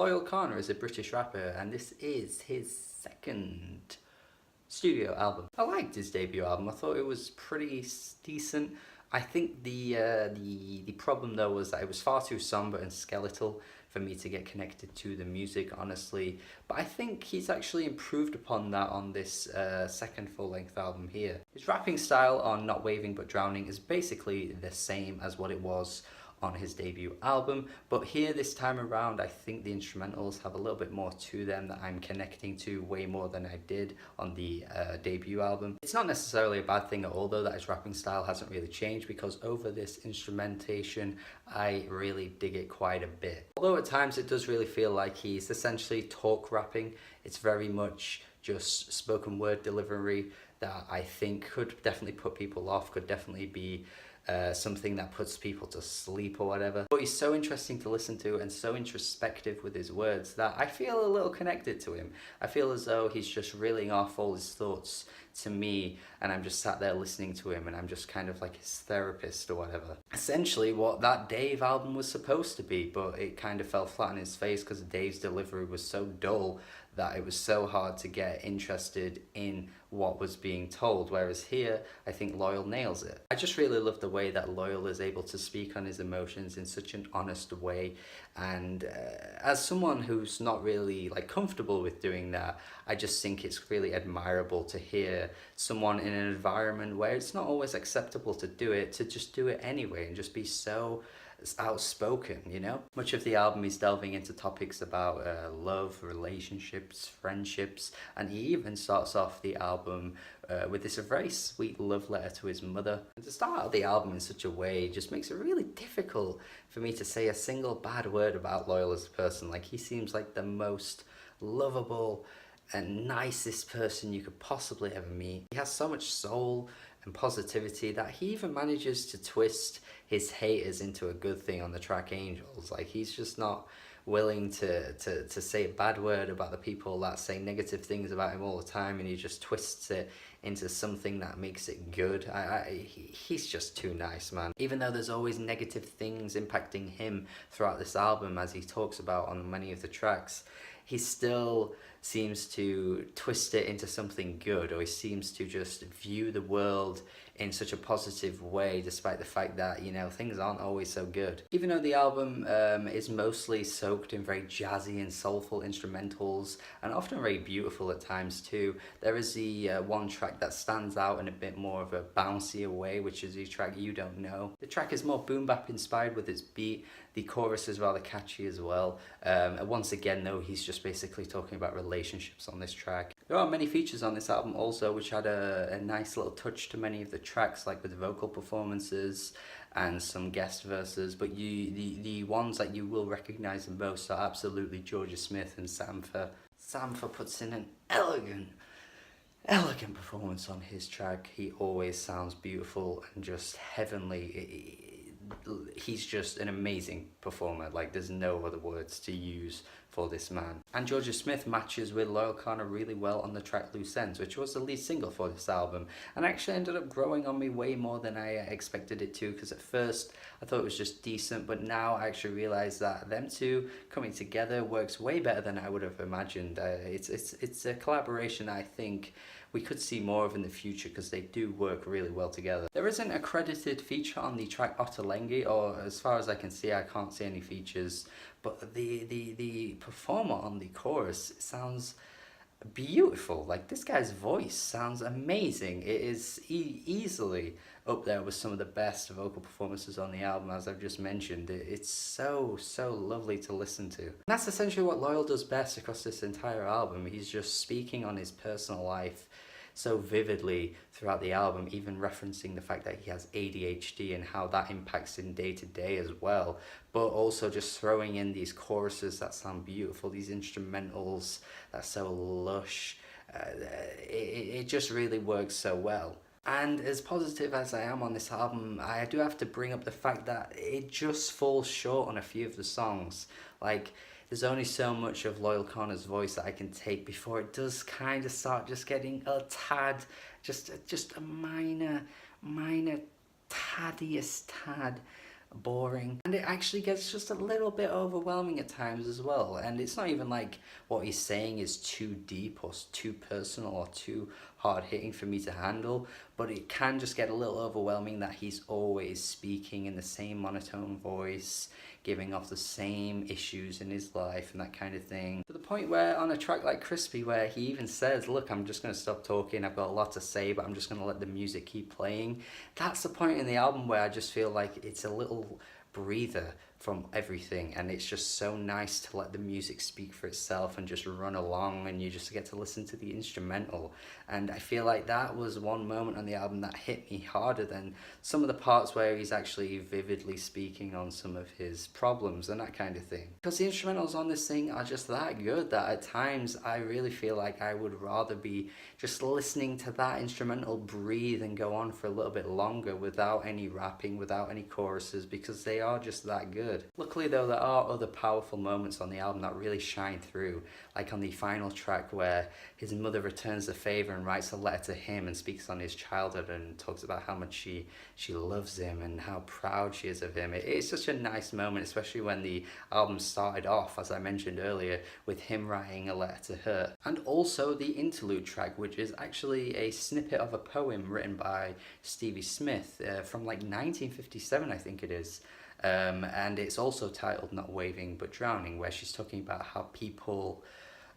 Loyle Carner is a British rapper, and this is his second studio album. I liked his debut album. I thought it was pretty decent. I think the problem though was that it was far too somber and skeletal for me to get connected to the music, honestly. But I think he's actually improved upon that on this second full-length album here. His rapping style on Not Waving But Drowning is basically the same as what it was on his debut album, but here this time around I think the instrumentals have a little bit more to them that I'm connecting to way more than I did on the debut album. It's not necessarily a bad thing at all though that his rapping style hasn't really changed, because over this instrumentation I really dig it quite a bit. Although at times it does really feel like he's essentially talk rapping. It's very much just spoken word delivery that I think could definitely put people off, could definitely be something that puts people to sleep or whatever. But he's so interesting to listen to and so introspective with his words that I feel a little connected to him. I feel as though he's just reeling off all his thoughts to me, and I'm just sat there listening to him, and I'm just kind of like his therapist or whatever. Essentially what that Dave album was supposed to be, but it kind of fell flat on his face because Dave's delivery was so dull that it was so hard to get interested in what was being told, whereas here I think Loyle nails it. I just really love the way that Loyle is able to speak on his emotions in such an honest way, and as someone who's not really like comfortable with doing that, I just think it's really admirable to hear someone in an environment where it's not always acceptable to do it, to just do it anyway and just be so outspoken, you know? Much of the album is delving into topics about love, relationships, friendships, and he even starts off the album with this very sweet love letter to his mother. And to start out the album in such a way just makes it really difficult for me to say a single bad word about Loyle as a person. Like, he seems like the most lovable and nicest person you could possibly ever meet. He has so much soul and positivity that he even manages to twist his haters into a good thing on the track Angels. Like, he's just not willing to say a bad word about the people that say negative things about him all the time, and he just twists it into something that makes it good. He's just too nice, man. Even though there's always negative things impacting him throughout this album, as he talks about on many of the tracks, he still seems to twist it into something good, or he seems to just view the world in such a positive way, despite the fact that, you know, things aren't always so good. Even though the album is mostly soaked in very jazzy and soulful instrumentals, and often very beautiful at times too, there is the one track that stands out in a bit more of a bouncier way, which is the track You Don't Know. The track is more boom bap inspired with its beat. The chorus is rather catchy as well. Once again though, he's just basically talking about relationships on this track. There are many features on this album also which had a nice little touch to many of the tracks, like with vocal performances and some guest verses, but the ones that you will recognise the most are absolutely Georgia Smith and Sampha. Sampha puts in an elegant performance on his track. He always sounds beautiful and just heavenly. He's just an amazing performer. Like, there's no other words to use for this man. And Georgia Smith matches with Loyle Carner really well on the track Loose Ends, which was the lead single for this album, and actually ended up growing on me way more than I expected it to, because at first I thought it was just decent, but now I actually realise that them two coming together works way better than I would have imagined. It's a collaboration that I think we could see more of in the future, because they do work really well together. There isn't a credited feature on the track Ottolenghi, or as far as I can see, I can't see any features, but the performer on the chorus sounds beautiful. Like, this guy's voice sounds amazing. It is easily up there with some of the best vocal performances on the album, as I've just mentioned. It's so lovely to listen to. And that's essentially what Loyle does best across this entire album. He's just speaking on his personal life so vividly throughout the album, even referencing the fact that he has ADHD and how that impacts him day to day as well, but also just throwing in these choruses that sound beautiful, these instrumentals that are so lush. It just really works so well. And as positive as I am on this album, I do have to bring up the fact that it just falls short on a few of the songs. Like, there's only so much of Loyle Carner's voice that I can take before it does kind of start just getting a tad, just a minor, taddiest tad boring, and it actually gets just a little bit overwhelming at times as well. And it's not even like what he's saying is too deep or too personal or too hard hitting for me to handle, but it can just get a little overwhelming that he's always speaking in the same monotone voice, giving off the same issues in his life and that kind of thing. To the point where on a track like Crispy, where he even says, look, I'm just going to stop talking, I've got a lot to say, but I'm just going to let the music keep playing. That's the point in the album where I just feel like it's a little breather from everything, and it's just so nice to let the music speak for itself and just run along, and you just get to listen to the instrumental. And I feel like that was one moment on the album that hit me harder than some of the parts where he's actually vividly speaking on some of his problems and that kind of thing, because the instrumentals on this thing are just that good that at times I really feel like I would rather be just listening to that instrumental breathe and go on for a little bit longer without any rapping, without any choruses, because they are just that good. Luckily though, there are other powerful moments on the album that really shine through, like on the final track where his mother returns the favour and writes a letter to him and speaks on his childhood and talks about how much she loves him and how proud she is of him. It's such a nice moment, especially when the album started off, as I mentioned earlier, with him writing a letter to her. And also the interlude track, which is actually a snippet of a poem written by Stevie Smith from like 1957, I think it is. And it's also titled Not Waving But Drowning, where she's talking about how people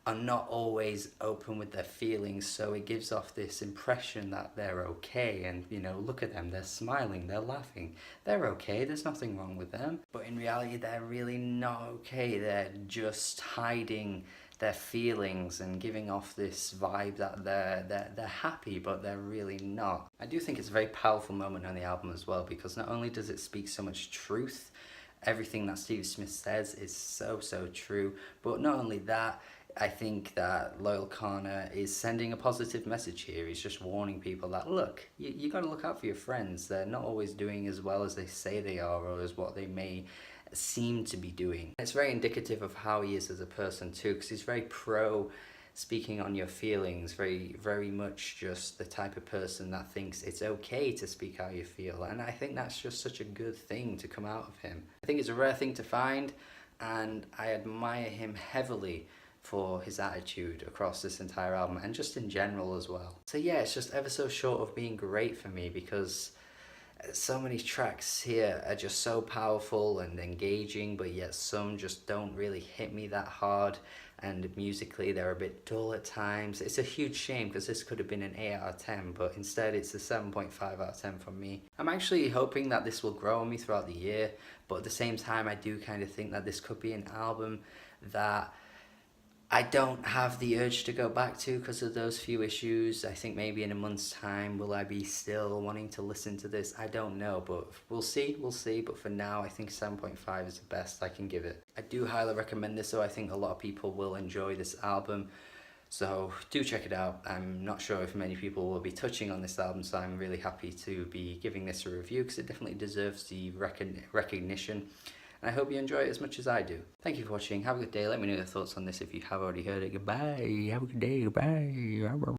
are not always open with their feelings, so it gives off this impression that they're okay, and you know, look at them, they're smiling, they're laughing, they're okay, there's nothing wrong with them. But in reality, they're really not okay, they're just hiding their feelings and giving off this vibe that they're happy, but they're really not. I do think it's a very powerful moment on the album as well, because not only does it speak so much truth, everything that Stevie Smith says is so true, but not only that, I think that Loyle Carner is sending a positive message here. He's just warning people that, look, you got to look out for your friends. They're not always doing as well as they say they are, or as what they may seem to be doing. It's very indicative of how he is as a person too, because he's very pro speaking on your feelings, very much just the type of person that thinks it's okay to speak how you feel. And I think that's just such a good thing to come out of him. I think it's a rare thing to find, and I admire him heavily for his attitude across this entire album, and just in general as well. So yeah, it's just ever so short of being great for me, because so many tracks here are just so powerful and engaging, but yet some just don't really hit me that hard, and musically they're a bit dull at times. It's a huge shame, because this could have been an 8 out of 10, but instead it's a 7.5 out of 10 from me. I'm actually hoping that this will grow on me throughout the year, but at the same time I do kind of think that this could be an album that I don't have the urge to go back to because of those few issues. I think maybe in a month's time, will I be still wanting to listen to this? I don't know, but we'll see. But for now, I think 7.5 is the best I can give it. I do highly recommend this, so I think a lot of people will enjoy this album. So do check it out. I'm not sure if many people will be touching on this album, so I'm really happy to be giving this a review, because it definitely deserves the recognition. And I hope you enjoy it as much as I do. Thank you for watching. Have a good day. Let me know your thoughts on this if you have already heard it. Goodbye. Have a good day. Goodbye.